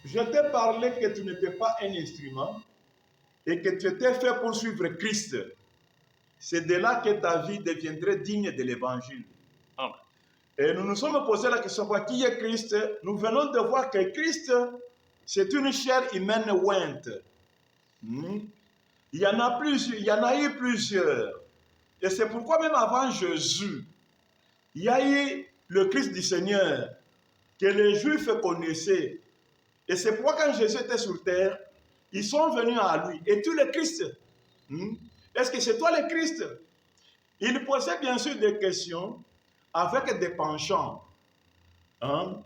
Je t'ai parlé que tu n'étais pas un instrument et que tu étais fait pour suivre Christ. C'est de là que ta vie deviendrait digne de l'évangile. Et nous nous sommes posé la question, qui est Christ? Nous venons de voir que Christ, c'est une chair humaine ointe. Il y en a eu plusieurs. Et c'est pourquoi même avant Jésus, il y a eu le Christ du Seigneur que les Juifs connaissaient. Et c'est pourquoi quand Jésus était sur terre, ils sont venus à lui. Et tu le Christ? Est-ce que c'est toi le Christ? Il posait bien sûr des questions avec des penchants.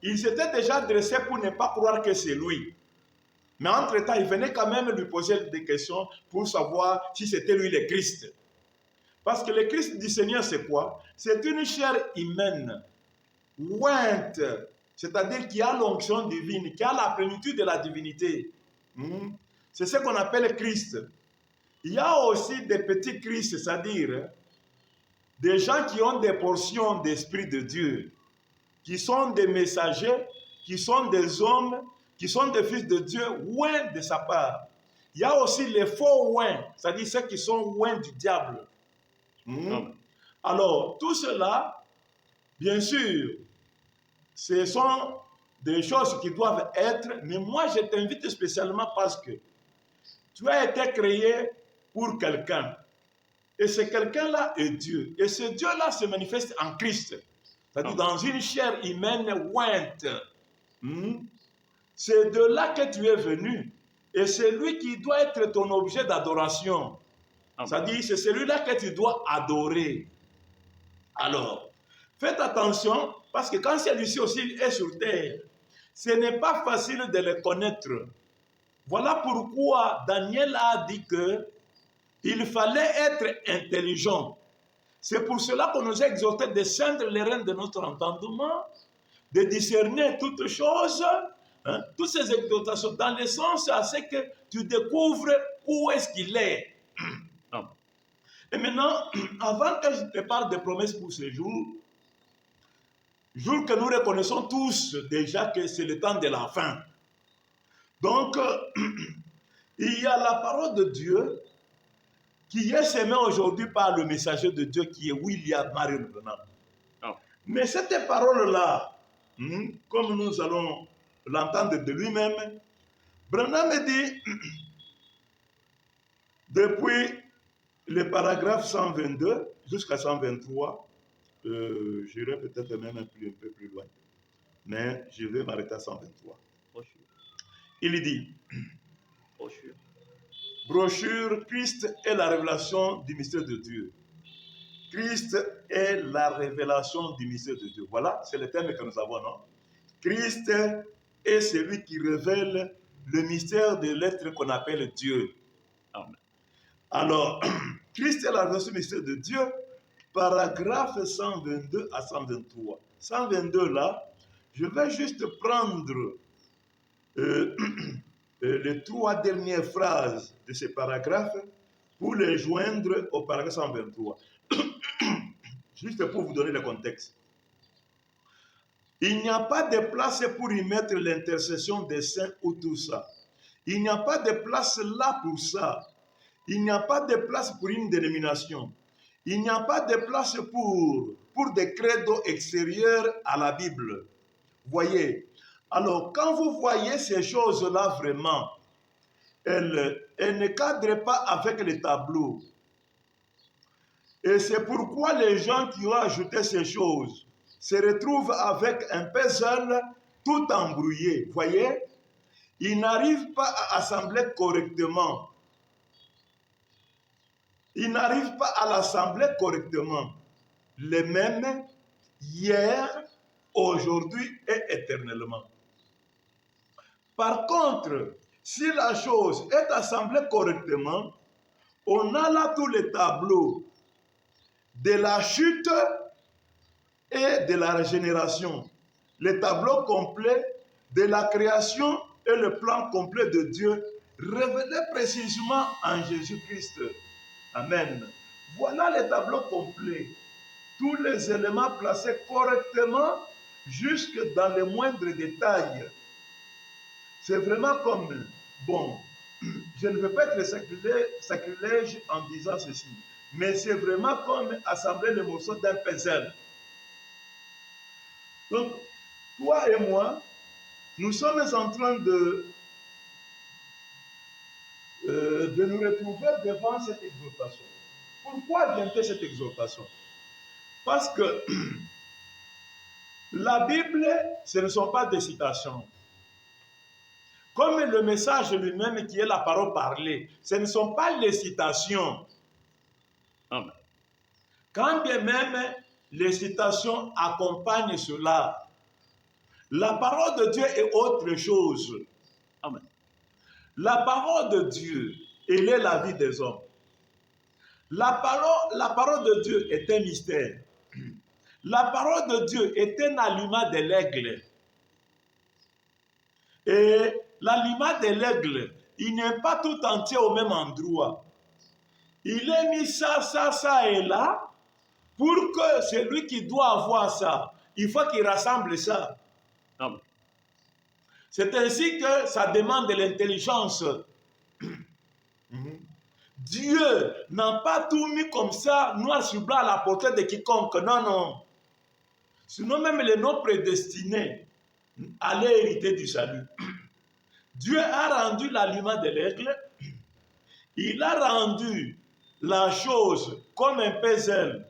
Il s'était déjà dressé pour ne pas croire que c'est lui. Mais entre-temps, il venait quand même lui poser des questions pour savoir si c'était lui le Christ. Parce que le Christ du Seigneur, c'est quoi? C'est une chair humaine, ointe, c'est-à-dire qui a l'onction divine, qui a la plénitude de la divinité. C'est ce qu'on appelle Christ. Il y a aussi des petits Christ, c'est-à-dire des gens qui ont des portions d'Esprit de Dieu, qui sont des messagers, qui sont des hommes, qui sont des fils de Dieu, loin de sa part. Il y a aussi les faux oints, c'est-à-dire ceux qui sont oints du diable. Alors, tout cela, bien sûr, ce sont des choses qui doivent être, mais moi je t'invite spécialement parce que tu as été créé pour quelqu'un. Et ce quelqu'un-là est Dieu. Et ce Dieu-là se manifeste en Christ. C'est-à-dire dans une chair humaine ointe. C'est de là que tu es venu. Et c'est lui qui doit être ton objet d'adoration. C'est-à-dire c'est celui-là que tu dois adorer. Alors, faites attention, parce que quand celui-ci aussi est sur terre, ce n'est pas facile de le connaître. Voilà pourquoi Daniel a dit que il fallait être intelligent. C'est pour cela qu'on nous a exhorté de scindre les rênes de notre entendement, de discerner toutes choses, toutes ces exhortations, dans le sens à ce que tu découvres où est-ce qu'il est. Et maintenant, avant que je te parle des promesses pour ce jour que nous reconnaissons tous déjà que c'est le temps de la fin. Donc, il y a la parole de Dieu qui est semée aujourd'hui par le messager de Dieu qui est William Marion Branham. Mais cette parole-là, comme nous allons l'entendre de lui-même, Branham dit, depuis le paragraphe 122 jusqu'à 123, j'irai peut-être même un peu plus loin, mais je vais m'arrêter à 123. Il dit, brochure, Christ est la révélation du mystère de Dieu. Christ est la révélation du mystère de Dieu. Voilà, c'est le thème que nous avons, non? Christ est celui qui révèle le mystère de l'être qu'on appelle Dieu. Amen. Alors, Christ est la révélation du mystère de Dieu, paragraphe 122 à 123. 122 là, je vais juste prendre les trois dernières phrases de ce paragraphe pour les joindre au paragraphe 123. Juste pour vous donner le contexte. Il n'y a pas de place pour y mettre l'intercession des saints ou tout ça. Il n'y a pas de place là pour ça. Il n'y a pas de place pour une dénomination. Il n'y a pas de place pour des credos extérieurs à la Bible. Voyez. Alors, quand vous voyez ces choses-là vraiment, elles ne cadrent pas avec les tableaux. Et c'est pourquoi les gens qui ont ajouté ces choses se retrouvent avec un puzzle tout embrouillé. Voyez, ils n'arrivent pas à assembler correctement. Ils n'arrivent pas à l'assembler correctement. Les mêmes hier, aujourd'hui et éternellement. Par contre, si la chose est assemblée correctement, on a là tous les tableaux de la chute et de la régénération. Le tableau complet de la création et le plan complet de Dieu révélé précisément en Jésus-Christ. Amen. Voilà le tableau complet. Tous les éléments placés correctement jusque dans les moindres détails. c'est vraiment comme, bon, je ne veux pas être sacrilège en disant ceci, mais c'est vraiment comme assembler les morceaux d'un puzzle. Donc, toi et moi, nous sommes en train de nous retrouver devant cette exhortation. Pourquoi vient-elle cette exhortation? Parce que la Bible, ce ne sont pas des citations. Comme le message lui-même qui est la parole parlée, ce ne sont pas les citations. Amen. Quand bien même les citations accompagnent cela, la parole de Dieu est autre chose. Amen. La parole de Dieu, elle est la vie des hommes. La parole de Dieu est un mystère. La parole de Dieu est un aliment de l'aigle. Et l'aliment de l'aigle, il n'est pas tout entier au même endroit. Il est mis ça et là, pour que celui qui doit avoir ça, il faut qu'il rassemble ça. C'est ainsi que ça demande de l'intelligence. Dieu n'a pas tout mis comme ça, noir sur blanc à la portée de quiconque. Non, non. Sinon même les non prédestinés allaient hériter du salut. Dieu a rendu l'aliment de l'aigle. Il a rendu la chose comme un puzzle.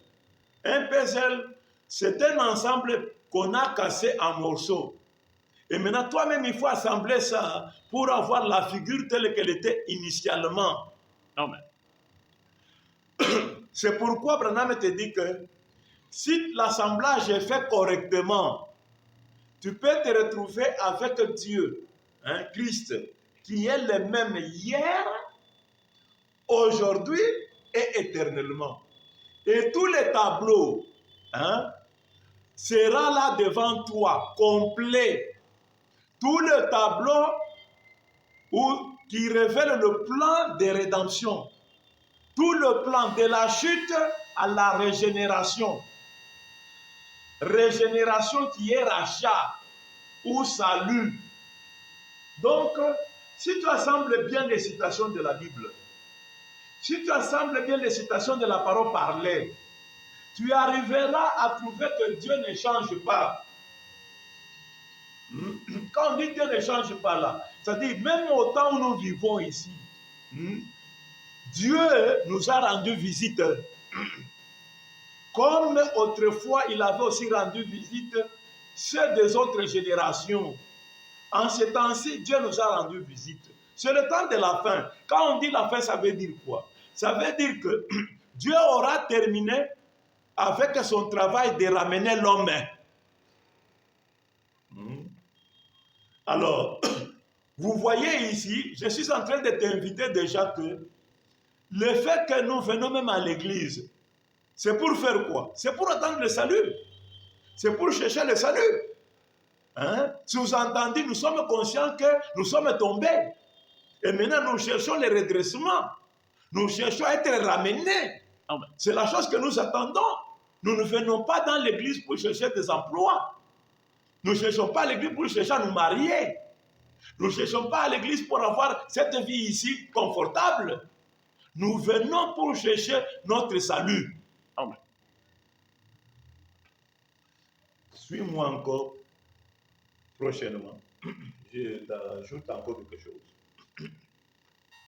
Un puzzle, c'est un ensemble qu'on a cassé en morceaux. Et maintenant, toi-même, il faut assembler ça pour avoir la figure telle qu'elle était initialement. Amen. C'est pourquoi Branham te dit que si l'assemblage est fait correctement, tu peux te retrouver avec Dieu, hein, Christ, qui est le même hier, aujourd'hui et éternellement. Et tous les tableaux, hein, sera là devant toi, complet. Tout le tableau qui révèle le plan de rédemption. Tout le plan de la chute à la régénération. Régénération qui est rachat ou salut. Donc, si tu assembles bien les citations de la Bible, si tu assembles bien les citations de la parole parlée, tu arriveras à trouver que Dieu ne change pas. Quand on dit Dieu ne change pas là, c'est-à-dire même au temps où nous vivons ici, Dieu nous a rendu visite. Comme autrefois, il avait aussi rendu visite ceux des autres générations. En ce temps-ci, Dieu nous a rendu visite. C'est le temps de la fin. Quand on dit la fin, ça veut dire quoi? Ça veut dire que Dieu aura terminé avec son travail de ramener l'homme. Alors, vous voyez ici, je suis en train de t'inviter déjà que le fait que nous venons même à l'église, c'est pour faire quoi? C'est pour attendre le salut. C'est pour chercher le salut. Hein? Sous-entendu, nous sommes conscients que nous sommes tombés. Et maintenant, nous cherchons le redressement. Nous cherchons à être ramenés. C'est la chose que nous attendons. Nous ne venons pas dans l'église pour chercher des emplois. Nous ne cherchons pas à l'église pour chercher à nous marier. Nous ne cherchons pas à l'église pour avoir cette vie ici confortable. Nous venons pour chercher notre salut. Amen. Suis-moi encore prochainement. Je t'ajoute encore quelque chose.